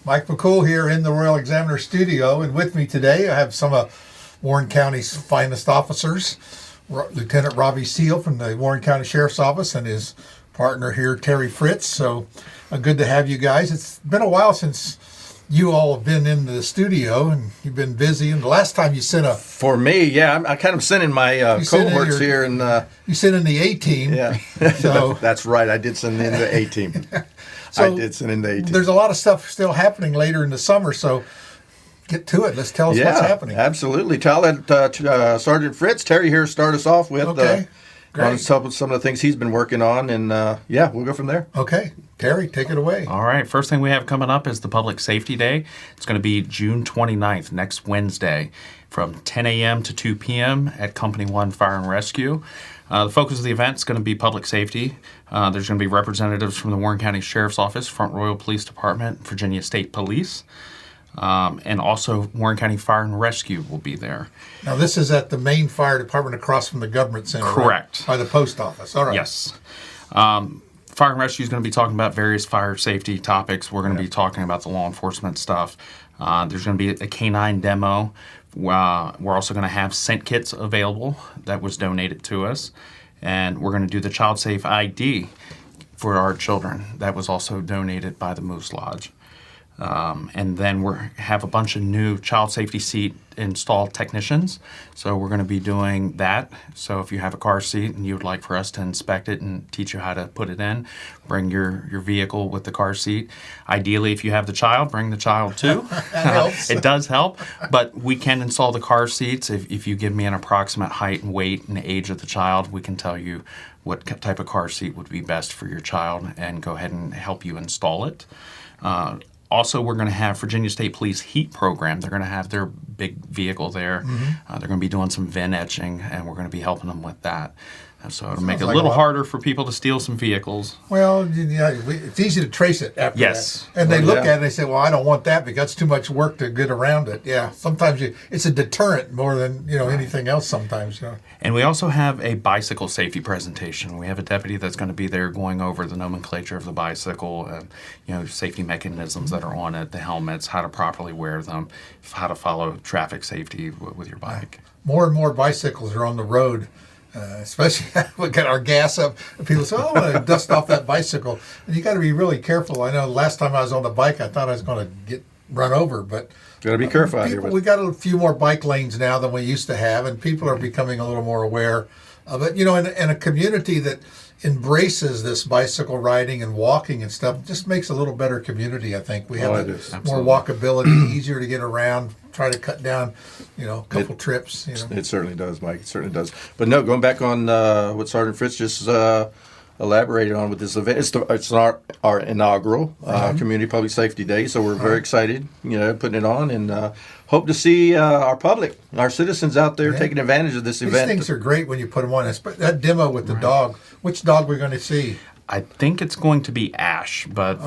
Mike McCool here in the Royal Examiner studio, and with me today I have some of Warren County's finest officers, Lieutenant Robbie Seal from the Warren County Sheriff's Office and his partner here, Terry Fritts. So good to have you guys. It's been a while since you all have been in the studio, and you've been busy. And the last time you sent a... For me, yeah, I kind of sent in my cohorts here. And you sent in the A-team. Yeah, so, that's right. I did send in the A-team. So I did send in the A-team. There's a lot of stuff still happening later in the summer, so get to it. Let's tell us what's happening. Absolutely. I'll let Sergeant Fritts, Terry here, start us off with on some of the things he's been working on, and we'll go from there. Okay. Terry, take it away. All right. First thing we have coming up is the Public Safety Day. It's going to be June 29th, next Wednesday, from 10 a.m. to 2 p.m. at Company 1 Fire and Rescue. The focus of the event is going to be public safety. There's going to be representatives from the Warren County Sheriff's Office, Front Royal Police Department, Virginia State Police, and also Warren County Fire and Rescue will be there. Now, this is at the main fire department across from the government center, correct? Right? By the post office. All right. Yes. Fire and Rescue is going to be talking about various fire safety topics. We're going to be talking about the law enforcement stuff. There's going to be a canine demo. We're also going to have scent kits available that was donated to us. And we're going to do the Child Safe ID for our children. That was also donated by the Moose Lodge. And then we have a bunch of new child safety seat install technicians. So we're going to be doing that. So if you have a car seat and you would like for us to inspect it and teach you how to put it in, bring your vehicle with the car seat. Ideally, if you have the child, bring the child too. That helps. It does help, but we can install the car seats. If you give me an approximate height and weight and age of the child, we can tell you what type of car seat would be best for your child and go ahead and help you install it. Also, we're going to have Virginia State Police heat program. They're going to have their big vehicle there. Mm-hmm. They're going to be doing some VIN etching, and we're going to be helping them with that. So it'll make it a little harder for people to steal some vehicles. Well, it's easy to trace it after that. And they look at it and they say, well, I don't want that because that's too much work to get around it. Yeah, sometimes it's a deterrent more than anything else sometimes. And we also have a bicycle safety presentation. We have a deputy that's going to be there going over the nomenclature of the bicycle, safety mechanisms that are on it, the helmets, how to properly wear them, how to follow traffic safety with your bike. More and more bicycles are on the road. Especially we got our gas up, and people say, "Oh, I want to dust off that bicycle." And you got to be really careful. I know last time I was on the bike, I thought I was going to get run over, but got to be careful out here. We got a few more bike lanes now than we used to have, and people are becoming a little more aware of it. In a community that embraces this bicycle riding and walking and stuff, just makes a little better community. I think we have more walkability, easier to get around. Try to cut down, a couple trips. It certainly does, Mike. It certainly does. But no, going back on what Sergeant Fritz just elaborated on with this event, it's our inaugural Community Public Safety Day, so we're very excited, putting it on, and hope to see our public, our citizens out there taking advantage of this event. These things are great when you put them on. That demo with the dog. Which dog we're going to see? I think it's going to be Ash, but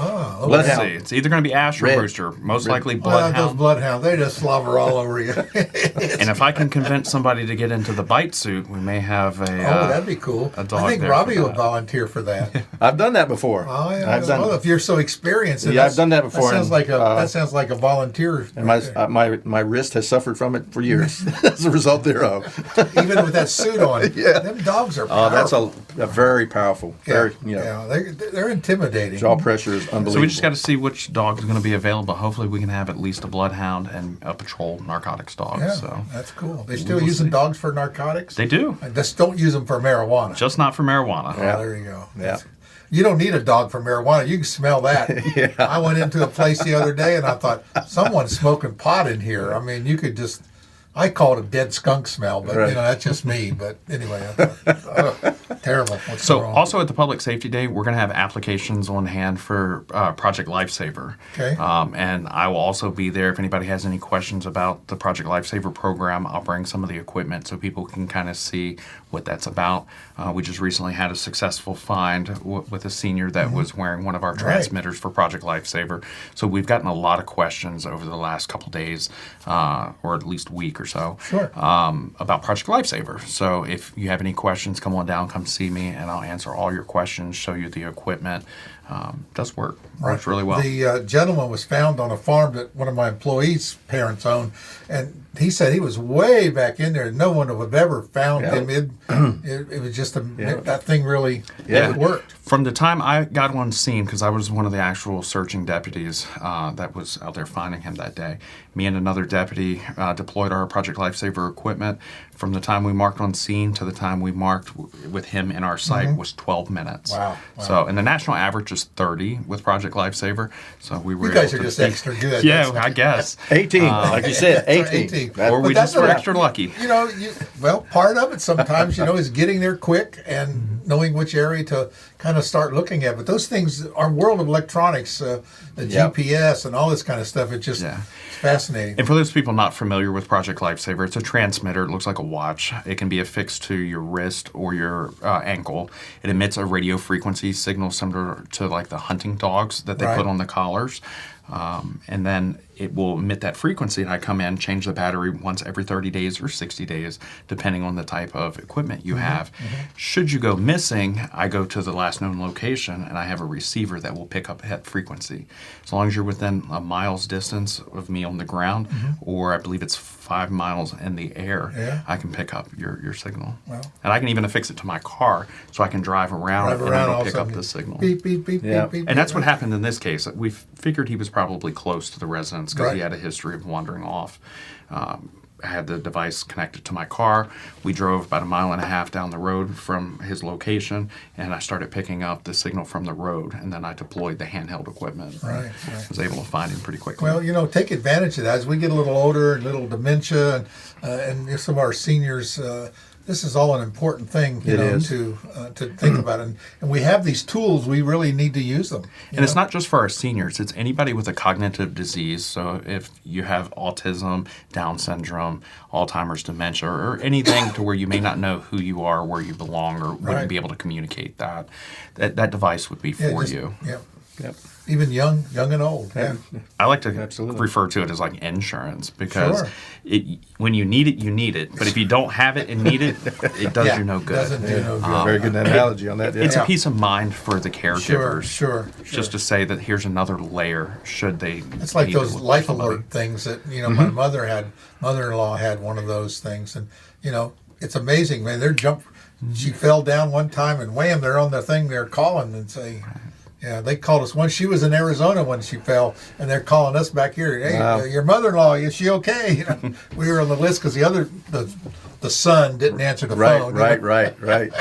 let's see. It's either going to be Ash or Rooster. Most likely Bloodhound. Those Bloodhounds, they just slobber all over you. And if I can convince somebody to get into the bite suit, we may have a that'd be cool. A dog. I think Robbie will volunteer for that. I've done that before. Oh yeah. If you're so experienced, I've done that before. That sounds like a volunteer. And my wrist has suffered from it for years as a result thereof. Even with that suit on. Yeah. Them dogs are powerful. That's a very powerful. They're intimidating. Jaw pressure is unbelievable. So we just got to see which dog is going to be available. Hopefully we can have at least a bloodhound and a patrol narcotics dog. Yeah, so that's cool. They still using dogs for narcotics? They do. Just don't use them for marijuana. Just not for marijuana. Yeah. Oh, there you go. Yeah. You don't need a dog for marijuana. You can smell that. I went into a place the other day and I thought, someone's smoking pot in here. I mean, you could just... I call it a dead skunk smell, but that's just me. But anyway, terrible. What's wrong? Also at the Public Safety Day, we're going to have applications on hand for Project Lifesaver. Okay. And I will also be there if anybody has any questions about the Project Lifesaver program. I'll bring some of the equipment so people can kind of see what that's about. We just recently had a successful find with a senior that was wearing one of our transmitters for Project Lifesaver. So we've gotten a lot of questions over the last couple days, or at least week or or so. Sure. About Project Lifesaver. So if you have any questions, come on down, come see me, and I'll answer all your questions, show you the equipment. Does work. Works really well. The gentleman was found on a farm that one of my employees' parents owned, and he said he was way back in there. No one would have ever found him. It was just that thing really it worked. From the time I got on scene, because I was one of the actual searching deputies that was out there finding him that day, me and another deputy deployed our Project Lifesaver equipment. From the time we marked on scene to the time we marked with him in our site was 12 minutes. Wow. So, and the national average is 30 with Project Lifesaver. So we were You guys able are to just extra good. Yeah, I guess. 18, like you said, 18. Or we just were extra lucky. Part of it sometimes, is getting there quick and knowing which area to kind of start looking at. But those things, our world of electronics, the GPS and all this kind of stuff, it's just it's fascinating. And for those people not familiar with Project Lifesaver, it's a transmitter. It looks like a watch. It can be affixed to your wrist or your ankle. It emits a radio frequency signal similar to like the hunting dogs that they put on the collars. And then it will emit that frequency, and I come in, change the battery once every 30 days or 60 days, depending on the type of equipment you have. Should you go missing, I go to the last known location, and I have a receiver that will pick up that frequency. As long as you're within a mile's distance of me on the ground, or I believe it's 5 miles in the air, I can pick up your signal. Wow. And I can even affix it to my car, so I can drive around and it'll pick up the signal. Beep, beep, beep, beep, beep. And that's what happened in this case. We figured he was probably close to the residence because he had a history of wandering off. I had the device connected to my car. We drove about 1.5 miles down the road from his location, and I started picking up the signal from the road, and then I deployed the handheld equipment. Right. Was able to find him pretty quickly. Well, take advantage of that. As we get a little older and little dementia, and some of our seniors, this is all an important thing, to think about. And we have these tools, we really need to use them. And it's not just for our seniors, it's anybody with a cognitive disease. So if you have autism, Down syndrome, Alzheimer's, dementia, or anything to where you may not know who you are, where you belong, or wouldn't be able to communicate that device would be for you. Yep. Even young and old. Yeah. I like to refer to it as like insurance because when you need it. But if you don't have it and need it, it does you no good. Doesn't do no good. Very good analogy on that. It's a peace of mind for the caregivers. Sure. Just to say that here's another layer should they. It's like those life alert things that my mother-in-law had one of those things, and it's amazing, man. She fell down one time, and wham, they're on the thing. They're calling and say. Yeah, they called us once. She was in Arizona when she fell, and they're calling us back here. Hey, your mother-in-law, is she okay? We were on the list because the son didn't answer the phone. Right.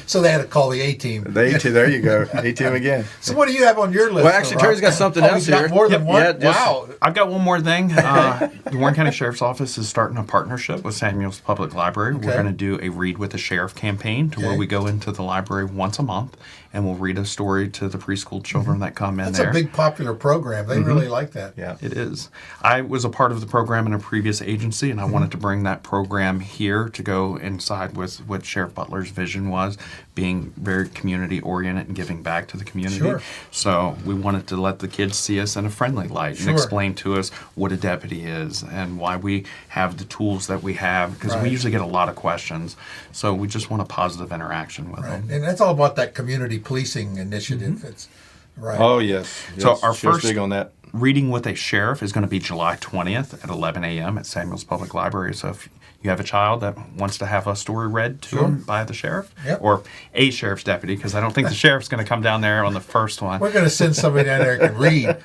So they had to call the A-team. The A-team, there you go. A-team again. So what do you have on your list? Well, actually, Terry's got something else he's here. Got more than one? Wow. I've got one more thing. The Warren County Sheriff's Office is starting a partnership with Samuel's Public Library. We're going to do a Read with the Sheriff campaign where we go into the library once a month and we'll read a story to the preschool children that come in there. That's a big popular program. They really like that. Yeah, it is. I was a part of the program in a previous agency, and I wanted to bring that program here to go inside with what Sheriff Butler's vision was, being very community-oriented and giving back to the community. Sure. So we wanted to let the kids see us in a friendly light and explain to us what a deputy is and why we have the tools that we have, because we usually get a lot of questions. So we just want a positive interaction with them. And that's all about that community policing initiative. It's right. Oh, yes. So our first big on that. Reading with a Sheriff is going to be July 20th at 11 a.m. at Samuel's Public Library. So if you have a child that wants to have a story read to them by the sheriff or a sheriff's deputy, because I don't think the sheriff's going to come down there on the first one. We're going to send somebody down there who can read.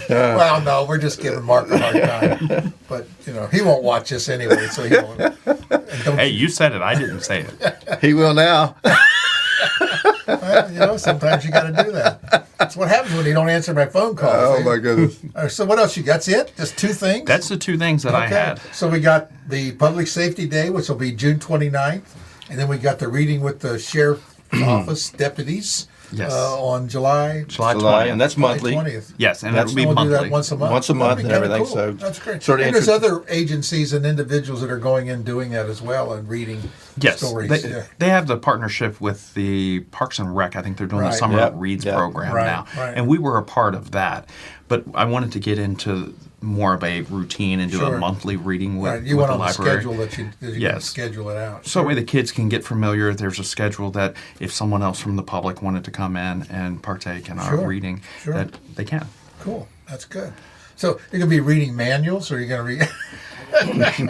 Well, no, we're just giving Mark a hard time. But, he won't watch this anyway, so he won't. Hey, you said it. I didn't say it. He will now. Well, sometimes you got to do that. That's what happens when you don't answer my phone calls. Oh, my goodness. So what else you got? That's it? Just two things? That's the two things that I had. So we got the Public Safety Day, which will be June 29th. And then we got the Reading with the Sheriff office deputies. Yes. On July July 20th. and that's monthly. 20th. Yes, and That's- it'll be We'll do monthly. that once a month. Once a month That'd be and kinda everything, so that's great. sort of And there's interest- other agencies and individuals that are going in doing that as well and reading Yes, stories. they have the partnership with the Parks and Rec. I think they're doing Right. the Summer Yep, Reads yep. program Right, now, right. and we were a part of that. But I wanted to get into more of a routine and do Sure. a monthly reading with, Right, you with went the on the library. schedule that you can Yes. schedule it out. So that way the kids can get familiar. There's a schedule that if someone else from the public wanted to come in and partake in our Sure, reading, sure. that they can. Cool, that's good. So you're gonna be reading manuals, or you're gonna read?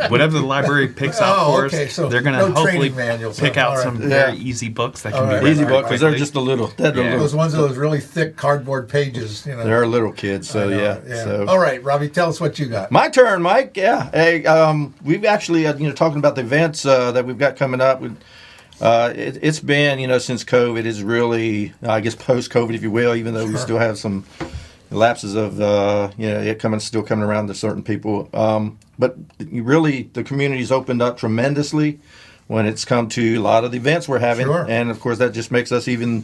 Whatever the library picks out Oh, for okay, us, so they're going to no hopefully training manuals, pick huh? out All right. some Yeah. very easy books that can All be right. read Easy very book because they're quickly. just a little. They're Yeah. Those ones with those really thick cardboard pages, you know. They're little kids, so I know, yeah. So All right, Robbie, tell us what you got. my turn, Mike. Yeah. Hey, we've actually talking about the events that we've got coming up. It's been since COVID is really I guess post COVID, if you will, even though we Sure. still have some lapses of it still coming around to certain people. But really, the community's opened up tremendously when it's come to a lot of the events we're having, Sure. and of course that just makes us even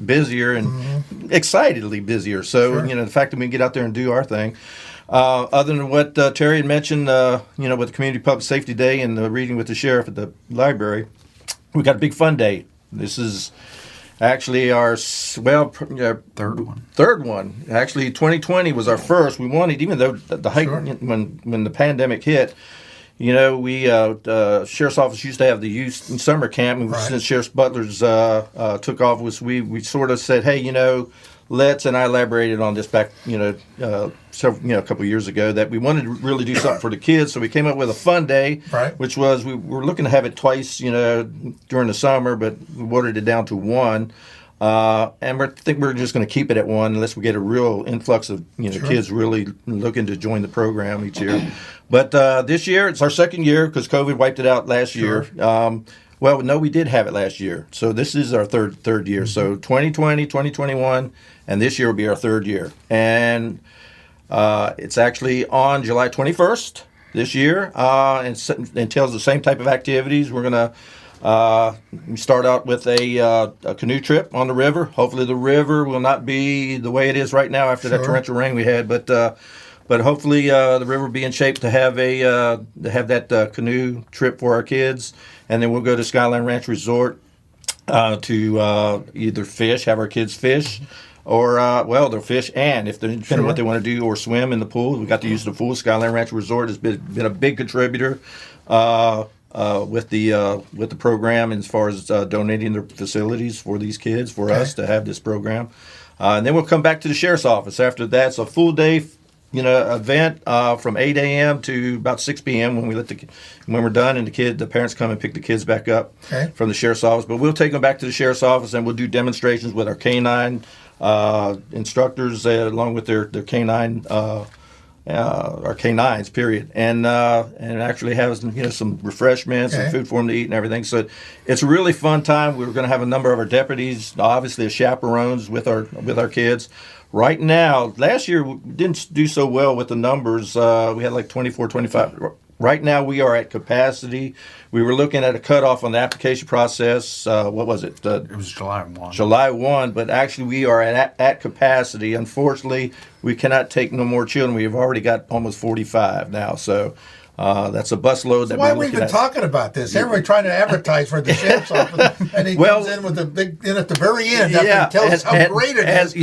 busier and excitedly busier. So Sure. the fact that we can get out there and do our thing. Other than what Terry had mentioned, with the Community Public Safety Day and the reading with the sheriff at the library, we got a big fun day. This is actually our third one. Actually, 2020 was our first. We wanted, even though the height Sure. when the pandemic hit. We sheriff's office used to have the youth summer camp, and Right. since Sheriff Butler's took office, we sort of said, hey, let's, and I elaborated on this back, a couple of years ago, that we wanted to really do something for the kids. So we came up with a fun day, Right. which was we were looking to have it twice, during the summer, but we watered it down to one. And I think we're just going to keep it at one unless we get a real influx of Sure. kids really looking to join the program each year. But this year, it's our second year because COVID wiped it out last year. Well, no, we did have it last year. So this is our third year. So 2020, 2021, and this year will be our third year. And it's actually on July 21st this year, and entails the same type of activities. We're going to start out with a canoe trip on the river. Hopefully the river will not be the way it is right now after that Sure. torrential rain we had, but hopefully the river will be in shape to have that canoe trip for our kids, and then we'll go to Skyline Ranch Resort to either have our kids fish, or they'll fish, and if they depending on what they want to do, or swim in the pool. We got to use the pool. Skyline Ranch Resort has been a big contributor with the program as far as donating their facilities for these kids for us to have this program, and then we'll come back to the sheriff's office after that. It's a full day event from 8 a.m. to about 6 p.m. when we're done, and the parents come and pick the kids back up from the sheriff's office. But we'll take them back to the sheriff's office, and we'll do demonstrations with our canine instructors along with their canine our canines, period, and actually have some refreshments and food for them to eat and everything. So it's a really fun time. We're going to have a number of our deputies, obviously as chaperones with our kids. Right now, last year we didn't do so well with the numbers. We had like 24, 25. Right now we are at capacity. We were looking at a cutoff on the application process. What was it? It was July 1. July 1, but actually we are at capacity. Unfortunately, we cannot take no more children. We have already got almost 45 now, so that's a busload that Why we're are we looking even at. talking about this? Everybody trying to advertise for the sheriff's office, and he comes in with the big at the very end after he tells us how great it is.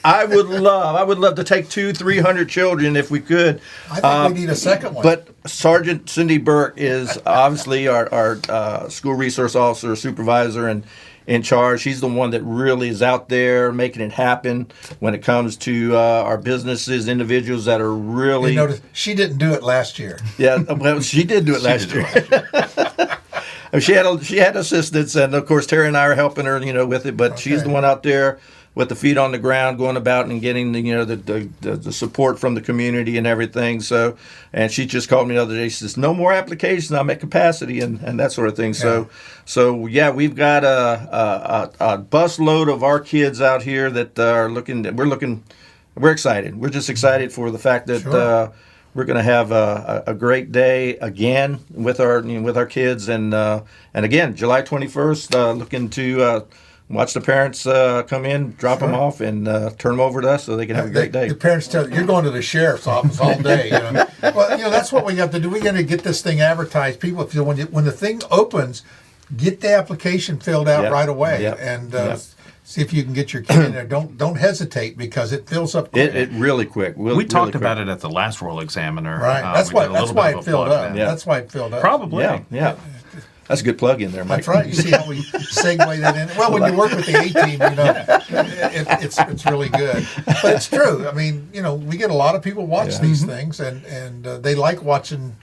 I would love to take 200-300 children if we could. I think we need a second one. But Sergeant Cindy Burke is obviously our school resource officer, supervisor, and in charge. She's the one that really is out there making it happen when it comes to our businesses, individuals that are really. You notice she didn't do it last year. Yeah, well, she did do it last year. She had assistants, and of course Terry and I are helping her, with it. But she's the one out there with the feet on the ground, going about and getting the support from the community and everything. So, and she just called me the other day. She says, "No more applications. I'm at capacity," and that sort of thing. Yeah. So yeah, we've got a busload of our kids out here that are looking. We're excited. We're just excited for the fact that. Sure. we're going to have a great day again with our kids, and again, July 21st, looking to watch the parents come in, drop them off, and turn them over to us so they can have a great day. The parents tell you, you're going to the sheriff's office all day. Well, that's what we have to do. We got to get this thing advertised. People, when the thing opens, get the application filled out right away, and see if you can get your kid in there. Don't hesitate because it fills up quick. It really quick. We talked about it at the last Royal Examiner. Right. That's why it filled up. Yeah. That's why it filled up. Probably. Yeah. That's a good plug in there, Mike. That's right. You see how we segue that in? Well, when you work with the A-team, it's really good. But it's true. I mean, we get a lot of people watch these things, and they like watching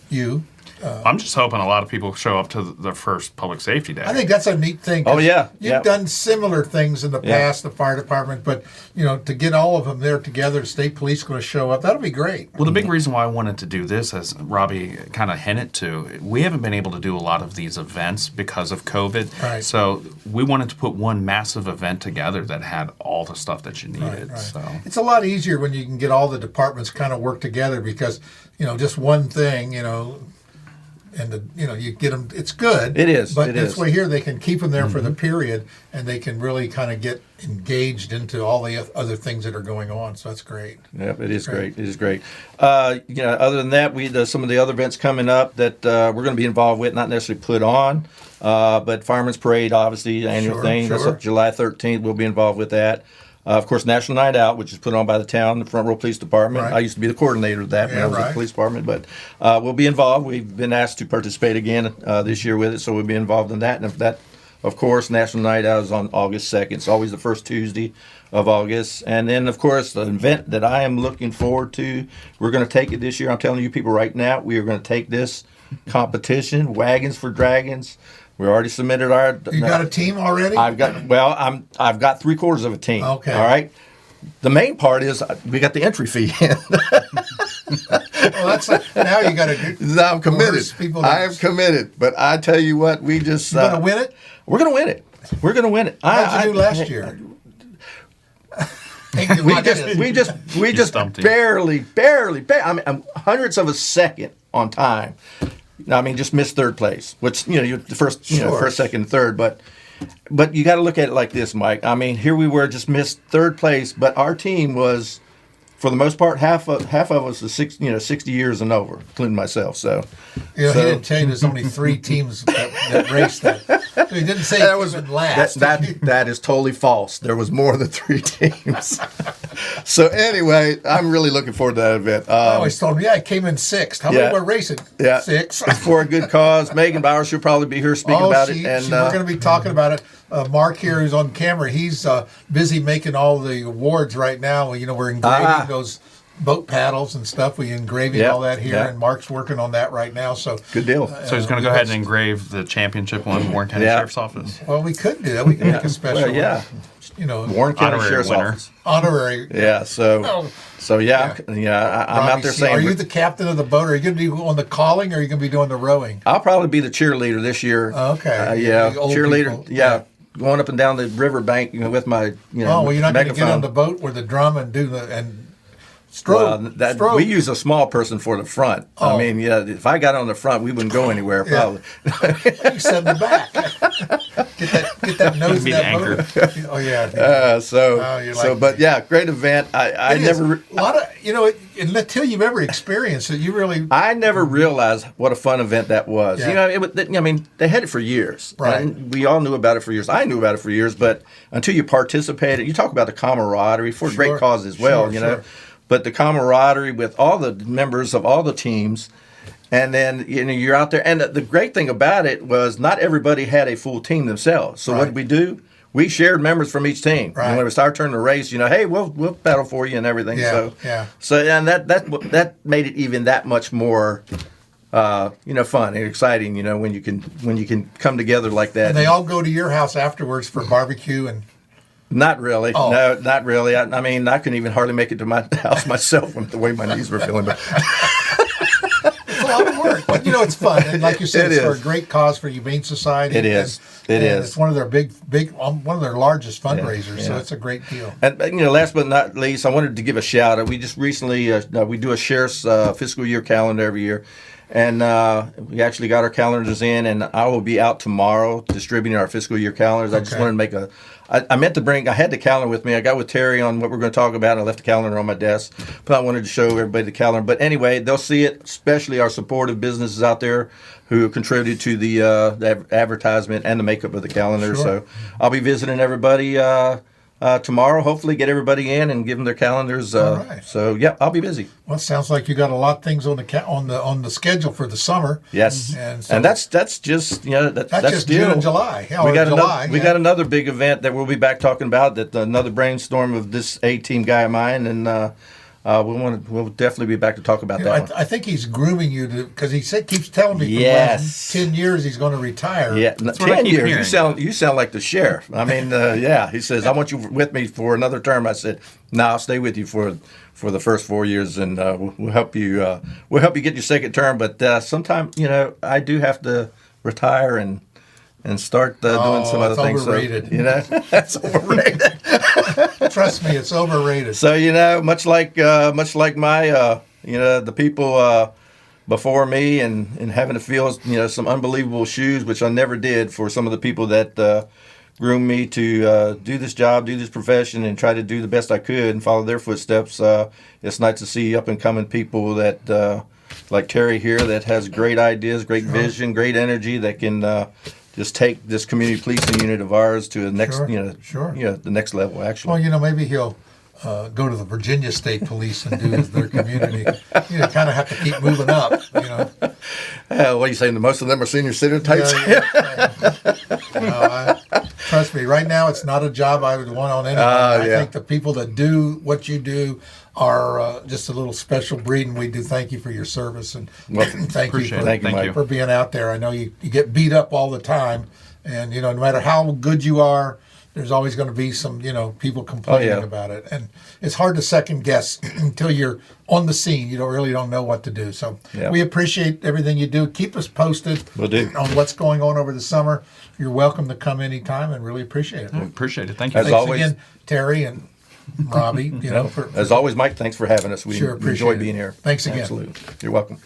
you. I'm just hoping a lot of people show up to the first public safety day. I think that's a neat thing. Oh, yeah. You've done similar things in the past, the fire department, but, to get all of them there together, state police going to show up, that'll be great. Well, the big reason why I wanted to do this, as Robbie kind of hinted to, we haven't been able to do a lot of these events because of COVID. Right. So we wanted to put one massive event together that had all the stuff that you needed. Right. So It's a lot easier when you can get all the departments kind of work together because, just one thing, and you get them. It's good. It is. But it this is. way here, they can keep them there for the period, and they can really kind of get engaged into all the other things that are going on. So that's great. Yep, it is great. It is great. Other than that, some of the other events coming up that we're going to be involved with, not necessarily put on, but Fireman's Parade, obviously, the annual thing. Sure. That's up July 13th. We'll be involved with that. Of course, National Night Out, which is put on by the town, the Front Row Police Department. Right. I used to be the coordinator of that when I was at the police department, but we'll be involved. We've been asked to participate again this year with it, so we'll be involved in that. And if that, of course, National Night Out is on August 2nd. It's always the first Tuesday of August. And then, of course, the event that I am looking forward to, we're going to take it this year. I'm telling you people right now, we are going to take this competition, Wagons for Dragons. We already submitted our. You got a team already? I've got 3/4 of a team. Okay. All right. The main part is we got the entry fee in. Well, now you got to. I'm committed. I am committed. But I tell you what, we just. You going to win it? We're going to win it. We're going to win it. How'd you do last year? We just barely. I mean, hundredths of a second on time. I mean, just missed third place, which you're the first, first, second, third. But you got to look at it like this, Mike. I mean, here we were, just missed third place, but our team was, for the most part, half of us is 60 years and over, including myself. So, he didn't tell you there's only 3 teams that raced that. He didn't say that was last. That is totally false. There was more than 3 teams. So anyway, I'm really looking forward to that event. I always told him, I came in 6th. How many were racing? Yeah. 6. It's for a good cause. Megan Bauer, she'll probably be here speaking about it. And we're going to be talking about it. Mark here, who's on camera, he's busy making all the awards right now. We're engraving those boat paddles and stuff. We engraving all that here, and Mark's working on that right now. So good deal. So he's going to go ahead and engrave the championship one in Warren County Sheriff's Office. Well, we could do that. We can make a special. Warren County Sheriff's Office. Honorary. Yeah. So I'm out there saying. Are you the captain of the boat? Are you going to be on the calling, or are you going to be doing the rowing? I'll probably be the cheerleader this year. Okay. Cheerleader. Yeah. Going up and down the riverbank, with my, well, you're not going to get on the megaphone. boat with the drum and do stroke. We use a small person for the front. I mean, if I got on the front, we wouldn't go anywhere. Probably. You sit in the back. Get that nose in that boat. Oh yeah. Great event. I never a lot of until you've ever experienced it, you really. I never realized what a fun event that was. Yeah. They had it for years. Right. And we all knew about it for years. I knew about it for years, but until you participated, you talk about the camaraderie for a great cause as well. Sure. But the camaraderie with all the members of all the teams, and then you're out there. And the great thing about it was not everybody had a full team themselves. So what did we do? We shared members from each team. Right. And when it was our turn to race, hey, we'll battle for you and everything. Yeah. So and that made it even that much more fun and exciting. When you can come together like that. And they all go to your house afterwards for barbecue and. Not really. Oh. No, not really. I couldn't even hardly make it to my house myself the way my knees were feeling. But it's a lot of work. But it's fun, and like you said, It it's for a is. great cause for Humane Society. It is. And It is. It's one of their one of their largest fundraisers, so yeah. it's a great deal. And last but not least, I wanted to give a shout out. We just recently we do a sheriff's fiscal year calendar every year, and we actually got our calendars in, and I will be out tomorrow distributing our fiscal year calendars. I just Okay. wanted to make I meant to bring. I had the calendar with me. I got with Terry on what we're going to talk about. And I left the calendar on my desk, but I wanted to show everybody the calendar. But anyway, they'll see it, especially our supportive businesses out there who contributed to the advertisement and the makeup of the calendar. Sure. So I'll be visiting everybody tomorrow. Hopefully, get everybody in and give them their calendars. All right. So yeah, I'll be busy. Well, it sounds like you got a lot of things on the schedule for the summer. Yes, and, so that's just that's just still, June and July. Yeah, we or got July. we got another big event that we'll be back talking about. That another brainstorm of this A-team guy of mine, and we'll definitely be back to talk about that one. I think he's grooming you to because he keeps telling me for Yes. the last 10 years he's going to retire. Yeah, what I 10 keep years. hearing. You sound like the sheriff. I mean, yeah. He says, "I want you with me for another term." I said, "No, I'll stay with you for the first 4 years, and we'll help you. We'll help you get your second term." But sometime, I do have to retire and start doing some other it's things. overrated. So, that's overrated. Trust me, it's overrated. So much like my the people before me and having to fill some unbelievable shoes, which I never did for some of the people that groomed me to do this job, do this profession, and try to do the best I could and follow their footsteps. It's nice to see up and coming people that like Terry here that has great ideas, great vision, great energy that can. Just take this community policing unit of ours to the next, Sure. the next level. Actually, Well, maybe he'll go to the Virginia State Police and do their community. You kind of have to keep moving up. what are you saying? Most of them are senior citizen types. Trust me, right now it's not a job I would want on anyone. I yeah. think the people that do what you do are just a little special breed, and we do thank you for your service and thank you appreciate for, it. Thank you. for being out there. I know you get beat up all the time, and no matter how good you are, there's always going to be some people complaining about it, and it's hard to second guess until you're on the scene. You don't know what to do. So we appreciate everything you do. Keep us posted Will do. on what's going on over the summer. You're welcome to come anytime, and really appreciate it. Appreciate it. Thank you. As Thanks always. again, Terry and Robbie. For As always, Mike, thanks for having us. We Sure, appreciate enjoy it. being here. Thanks again. Absolutely. You're welcome.